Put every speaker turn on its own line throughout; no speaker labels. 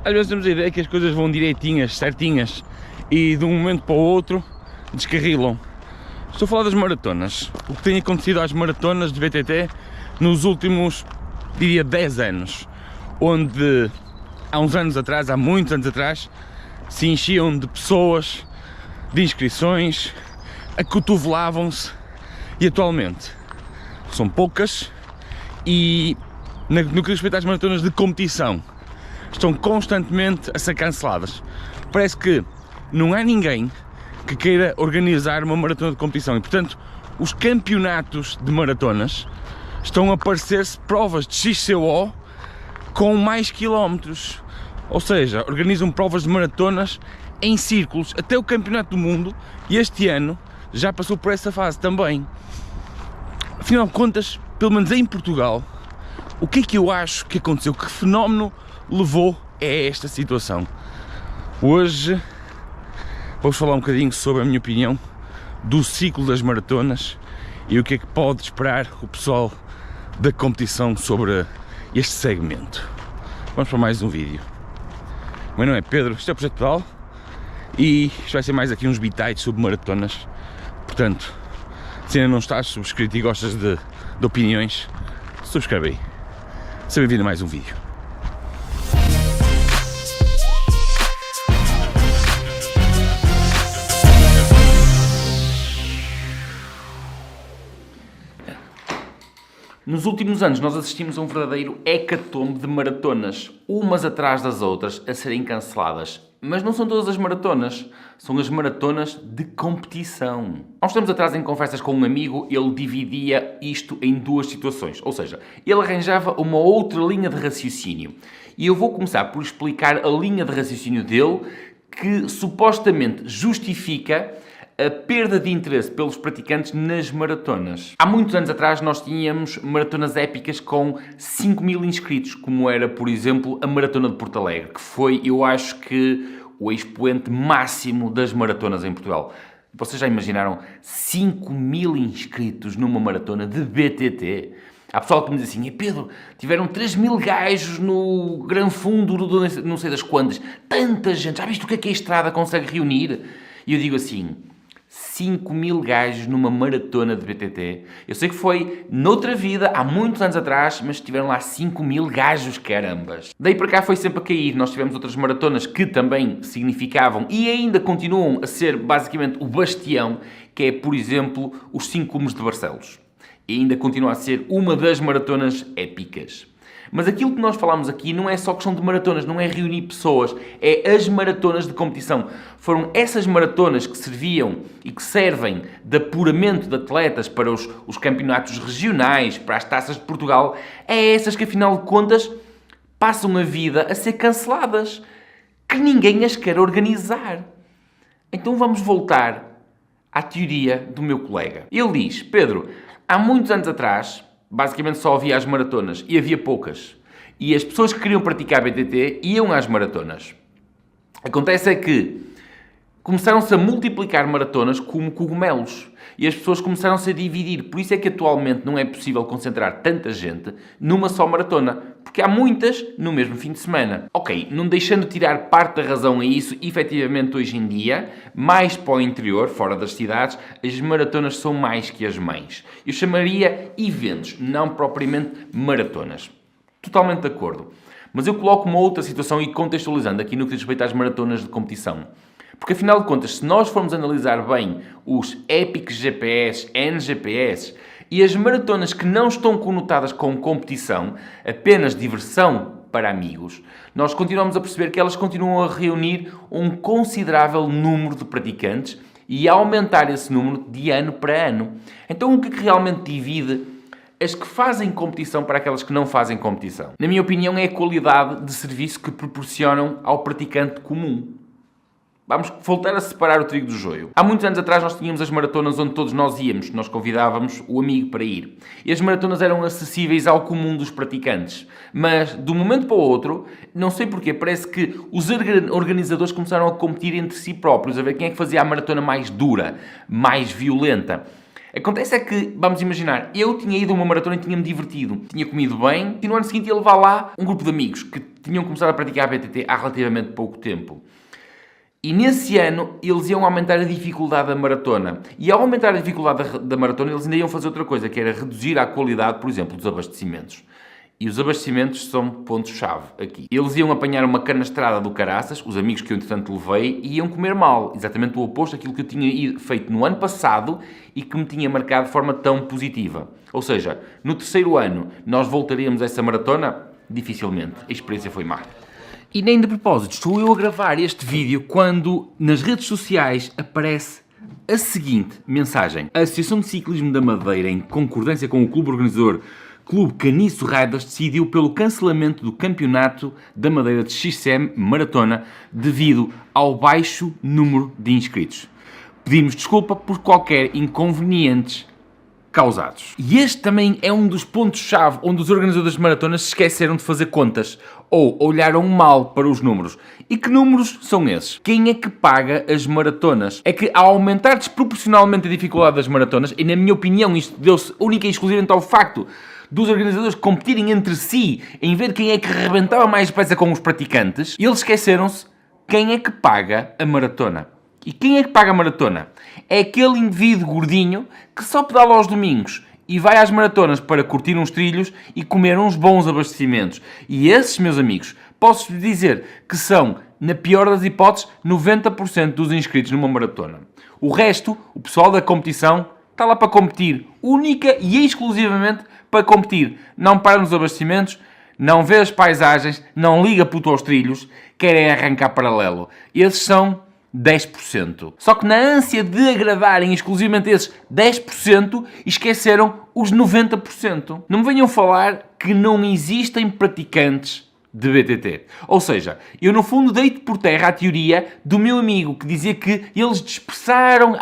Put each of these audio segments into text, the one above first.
Às vezes temos a ideia que as coisas vão direitinhas, certinhas, e de um momento para o outro descarrilam. Estou a falar das maratonas, o que tem acontecido às maratonas de BTT nos últimos, diria, 10 anos, onde há uns anos atrás, há muitos anos atrás, se enchiam de pessoas, de inscrições, acotovelavam-se, e atualmente são poucas e, no que respeita às maratonas de competição, estão constantemente a ser canceladas. Parece que não há ninguém que queira organizar uma maratona de competição e, portanto, os campeonatos de maratonas estão a parecer-se provas de XCO com mais quilómetros, ou seja, organizam provas de maratonas em círculos. Até o Campeonato do Mundo, e este ano, já passou por essa fase também. Afinal de contas, pelo menos em Portugal, o que é que eu acho que aconteceu? Que fenómeno levou a esta situação? Hoje vou falar um bocadinho sobre a minha opinião do ciclo das maratonas e o que é que pode esperar o pessoal da competição sobre este segmento. Vamos para mais um vídeo. O meu nome é Pedro, isto é o Projeto Pedal e isto vai ser mais aqui uns bitites sobre maratonas. Portanto, se ainda não estás subscrito e gostas de opiniões, subscreve aí. Seja bem-vindo a mais um vídeo. Nos últimos anos nós assistimos a um verdadeiro hecatombe de maratonas, umas atrás das outras, a serem canceladas. Mas não são todas as maratonas, são as maratonas de competição. Há uns tempos atrás, em conversas com um amigo, ele dividia isto em duas situações. Ou seja, ele arranjava uma outra linha de raciocínio. E eu vou começar por explicar a linha de raciocínio dele, que supostamente justifica a perda de interesse pelos praticantes nas maratonas. Há muitos anos atrás nós tínhamos maratonas épicas com 5.000 inscritos, como era, por exemplo, a Maratona de Porto Alegre, que foi, eu acho que, o expoente máximo das maratonas em Portugal. Vocês já imaginaram 5.000 inscritos numa maratona de BTT? Há pessoal que me diz assim: Pedro, tiveram 3.000 gajos no Gran Fundo, não sei das quantas. Tanta gente, já viste o que a estrada consegue reunir? E eu digo assim: 5.000 gajos numa maratona de BTT. Eu sei que foi noutra vida, há muitos anos atrás, mas tiveram lá 5.000 gajos, carambas. Daí para cá foi sempre a cair. Nós tivemos outras maratonas que também significavam e ainda continuam a ser basicamente o bastião, que é, por exemplo, os 5 Cumes de Barcelos. E ainda continua a ser uma das maratonas épicas. Mas aquilo que nós falamos aqui não é só questão de maratonas, não é reunir pessoas, é as maratonas de competição. Foram essas maratonas que serviam e que servem de apuramento de atletas para os campeonatos regionais, para as taças de Portugal, é essas que, afinal de contas, passam a vida a ser canceladas, que ninguém as quer organizar. Então vamos voltar à teoria do meu colega. Ele diz: Pedro, há muitos anos atrás, basicamente só havia as maratonas e havia poucas. E as pessoas que queriam praticar BTT iam às maratonas. Acontece é que começaram-se a multiplicar maratonas como cogumelos. E as pessoas começaram-se a dividir. Por isso é que atualmente não é possível concentrar tanta gente numa só maratona. Porque há muitas no mesmo fim de semana. Ok, não deixando de tirar parte da razão a isso, efetivamente hoje em dia, mais para o interior, fora das cidades, as maratonas são mais que as mães. Eu chamaria eventos, não propriamente maratonas. Totalmente de acordo. Mas eu coloco uma outra situação e contextualizando aqui no que diz respeito às maratonas de competição. Porque, afinal de contas, se nós formos analisar bem os Epic GPS, NGPS e as maratonas que não estão conotadas com competição, apenas diversão para amigos, nós continuamos a perceber que elas continuam a reunir um considerável número de praticantes e a aumentar esse número de ano para ano. Então, o que realmente divide as que fazem competição para aquelas que não fazem competição? Na minha opinião, é a qualidade de serviço que proporcionam ao praticante comum. Vamos voltar a separar o trigo do joio. Há muitos anos atrás nós tínhamos as maratonas onde todos nós íamos. Nós convidávamos o amigo para ir. E as maratonas eram acessíveis ao comum dos praticantes. Mas, de um momento para o outro, não sei porquê, parece que os organizadores começaram a competir entre si próprios, a ver quem é que fazia a maratona mais dura, mais violenta. Acontece é que, vamos imaginar, eu tinha ido a uma maratona e tinha-me divertido, tinha comido bem, e no ano seguinte ia levar lá um grupo de amigos que tinham começado a praticar a BTT há relativamente pouco tempo. E nesse ano eles iam aumentar a dificuldade da maratona. E ao aumentar a dificuldade da maratona, eles ainda iam fazer outra coisa, que era reduzir a qualidade, por exemplo, dos abastecimentos. E os abastecimentos são pontos-chave aqui. Eles iam apanhar uma canastrada do caraças, os amigos que eu entretanto levei, e iam comer mal. Exatamente o oposto daquilo que eu tinha feito no ano passado e que me tinha marcado de forma tão positiva. Ou seja, no terceiro ano nós voltaríamos a essa maratona? Dificilmente. A experiência foi má. E nem de propósito, estou eu a gravar este vídeo quando nas redes sociais aparece a seguinte mensagem. A Associação de Ciclismo da Madeira, em concordância com o clube organizador Clube Caniço Riders, decidiu pelo cancelamento do campeonato da Madeira de XCM Maratona devido ao baixo número de inscritos. Pedimos desculpa por qualquer inconvenientes causados. E este também é um dos pontos-chave onde os organizadores de maratonas se esqueceram de fazer contas ou olharam mal para os números. E que números são esses? Quem é que paga as maratonas? É que ao aumentar desproporcionalmente a dificuldade das maratonas, e na minha opinião isto deu-se única e exclusivamente ao facto dos organizadores competirem entre si em ver quem é que arrebentava mais depressa com os praticantes, eles esqueceram-se quem é que paga a maratona. E quem é que paga a maratona? É aquele indivíduo gordinho que só pedala aos domingos e vai às maratonas para curtir uns trilhos e comer uns bons abastecimentos. E esses, meus amigos, posso-vos dizer que são, na pior das hipóteses, 90% dos inscritos numa maratona. O resto, o pessoal da competição, está lá para competir, única e exclusivamente para competir. Não para nos abastecimentos, não vê as paisagens, não liga puto aos trilhos, querem arrancar paralelo. Esses são 10%. Só que na ânsia de agradarem exclusivamente esses 10%, esqueceram os 90%. Não me venham falar que não existem praticantes de BTT. Ou seja, eu no fundo deito por terra a teoria do meu amigo que dizia que eles dispersaram,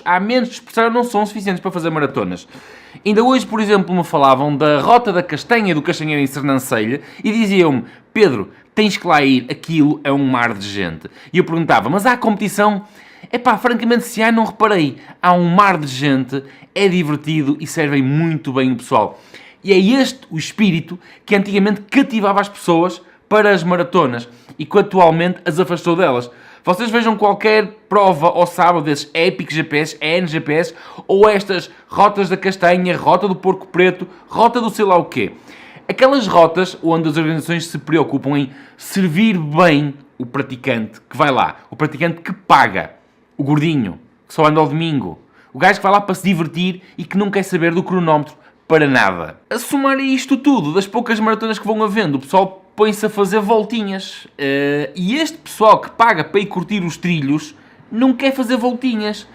há menos dispersaram, não são suficientes para fazer maratonas. Ainda hoje, por exemplo, me falavam da Rota da Castanha e do Castanheiro em Sernancelho e diziam-me: Pedro, tens que lá ir, aquilo é um mar de gente. E eu perguntava: mas há competição? Epá, francamente, se há, não reparei. Há um mar de gente, é divertido e servem muito bem o pessoal. E é este o espírito que antigamente cativava as pessoas para as maratonas e que atualmente as afastou delas. Vocês vejam qualquer prova ao sábado desses Epic GPS, NGPS ou estas Rotas da Castanha, Rota do Porco Preto, Rota do sei lá o quê. Aquelas rotas onde as organizações se preocupam em servir bem o praticante que vai lá, o praticante que paga, o gordinho, que só anda ao domingo, o gajo que vai lá para se divertir e que não quer saber do cronómetro para nada. A somar a isto tudo, das poucas maratonas que vão havendo, o pessoal põe-se a fazer voltinhas. E este pessoal que paga para ir curtir os trilhos não quer fazer voltinhas.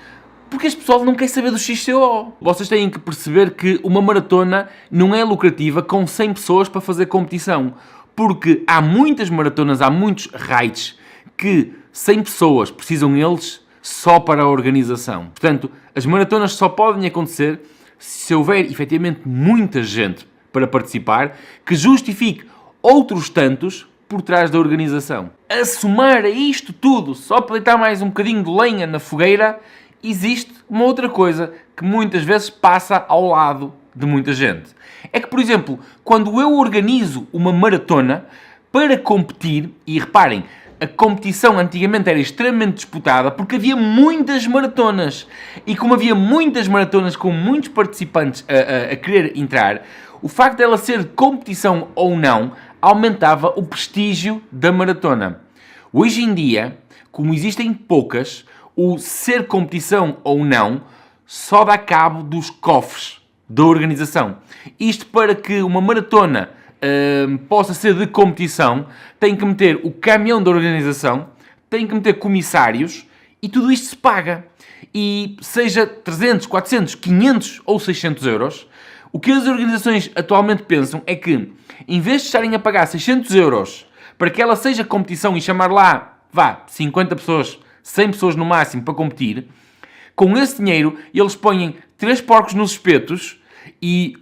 Porque este pessoal não quer saber do XCO. Vocês têm que perceber que uma maratona não é lucrativa com 100 pessoas para fazer competição. Porque há muitas maratonas, há muitos raids que 100 pessoas precisam eles só para a organização. Portanto, as maratonas só podem acontecer se houver efetivamente muita gente para participar que justifique outros tantos por trás da organização. A somar a isto tudo, só para deitar mais um bocadinho de lenha na fogueira, existe uma outra coisa que muitas vezes passa ao lado de muita gente. É que, por exemplo, quando eu organizo uma maratona para competir, e reparem, a competição antigamente era extremamente disputada porque havia muitas maratonas. E como havia muitas maratonas com muitos participantes a querer entrar, o facto dela ser competição ou não aumentava o prestígio da maratona. Hoje em dia, como existem poucas, o ser competição ou não só dá cabo dos cofres da organização. Isto para que uma maratona possa ser de competição, tem que meter o caminhão da organização, tem que meter comissários e tudo isto se paga. E seja 300, 400, 500 ou 600 euros, o que as organizações atualmente pensam é que, em vez de estarem a pagar 600 euros para que ela seja competição e chamar lá, 50 pessoas, 100 pessoas no máximo para competir, com esse dinheiro eles põem 3 porcos nos espetos e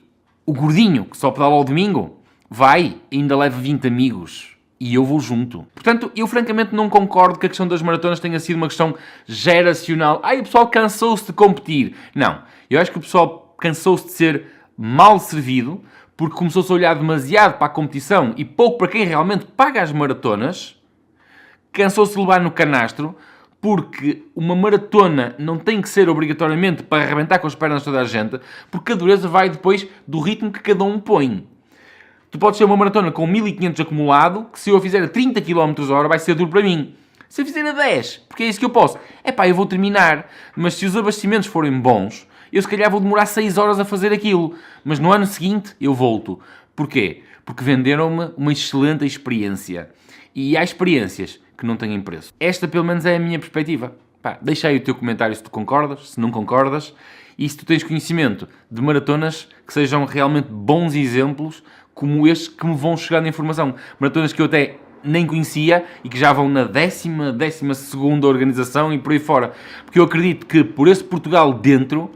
o gordinho, que só pedala ao domingo, vai e ainda leva 20 amigos E eu vou junto. Portanto, eu francamente não concordo que a questão das maratonas tenha sido uma questão geracional. O pessoal cansou-se de competir. Não. Eu acho que o pessoal cansou-se de ser mal servido porque começou-se a olhar demasiado para a competição e pouco para quem realmente paga as maratonas. Cansou-se de levar no canastro porque uma maratona não tem que ser obrigatoriamente para arrebentar com as pernas de toda a gente, porque a dureza vai depois do ritmo que cada um põe. Tu podes ter uma maratona com 1500 acumulado, que se eu a fizer a 30 km/h vai ser duro para mim. Se eu fizer a 10, porque é isso que eu posso, eu vou terminar. Mas se os abastecimentos forem bons, eu se calhar vou demorar 6 horas a fazer aquilo. Mas no ano seguinte eu volto. Porquê? Porque venderam-me uma excelente experiência. E há experiências que não têm preço. Esta pelo menos é a minha perspectiva. Deixa aí o teu comentário se tu concordas, se não concordas. E se tu tens conhecimento de maratonas que sejam realmente bons exemplos, como estes que me vão chegar na informação. Maratonas que eu até nem conhecia e que já vão na 12ª organização e por aí fora. Porque eu acredito que por esse Portugal dentro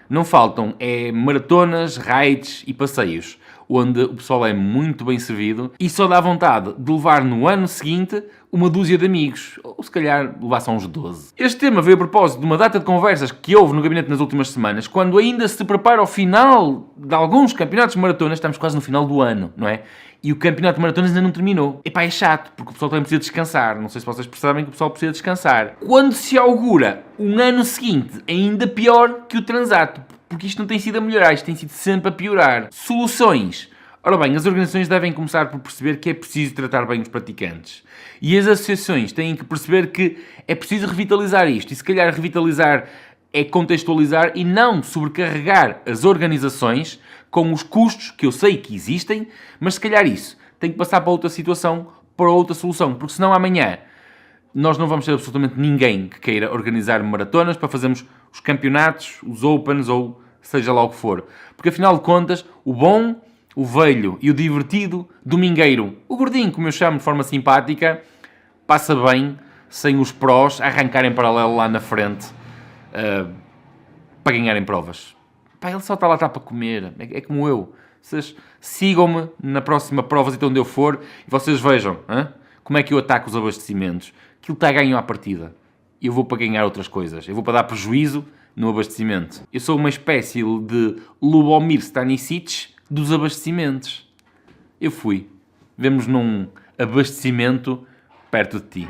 não faltam maratonas, raids e passeios, onde o pessoal é muito bem servido e só dá vontade de levar no ano seguinte uma dúzia de amigos, ou se calhar levar só uns 12. Este tema veio a propósito de uma data de conversas que houve no gabinete nas últimas semanas, quando ainda se prepara ao final de alguns campeonatos de maratonas, estamos quase no final do ano, não é? E o campeonato de maratonas ainda não terminou. É chato, porque o pessoal também precisa descansar. Não sei se vocês percebem que o pessoal precisa descansar. Quando se augura um ano seguinte ainda pior que o transato, porque isto não tem sido a melhorar, isto tem sido sempre a piorar. Soluções. Ora bem, as organizações devem começar por perceber que é preciso tratar bem os praticantes. E as associações têm que perceber que é preciso revitalizar isto. E se calhar revitalizar é contextualizar e não sobrecarregar as organizações com os custos que eu sei que existem, mas se calhar isso tem que passar para outra situação, para outra solução, porque senão amanhã nós não vamos ter absolutamente ninguém que queira organizar maratonas para fazermos os campeonatos, os opens ou seja lá o que for. Porque afinal de contas, o bom, o velho e o divertido domingueiro, o gordinho, como eu chamo de forma simpática, passa bem sem os prós arrancarem paralelo lá na frente para ganharem provas. Ele só está lá para comer. É como eu. Vocês sigam-me na próxima prova de onde eu for e vocês vejam como é que eu ataco os abastecimentos. Aquilo está a ganho à partida. Eu vou para ganhar outras coisas. Eu vou para dar prejuízo no abastecimento. Eu sou uma espécie de Lubomir Stanisic dos abastecimentos. Eu fui. Vemos num abastecimento perto de ti.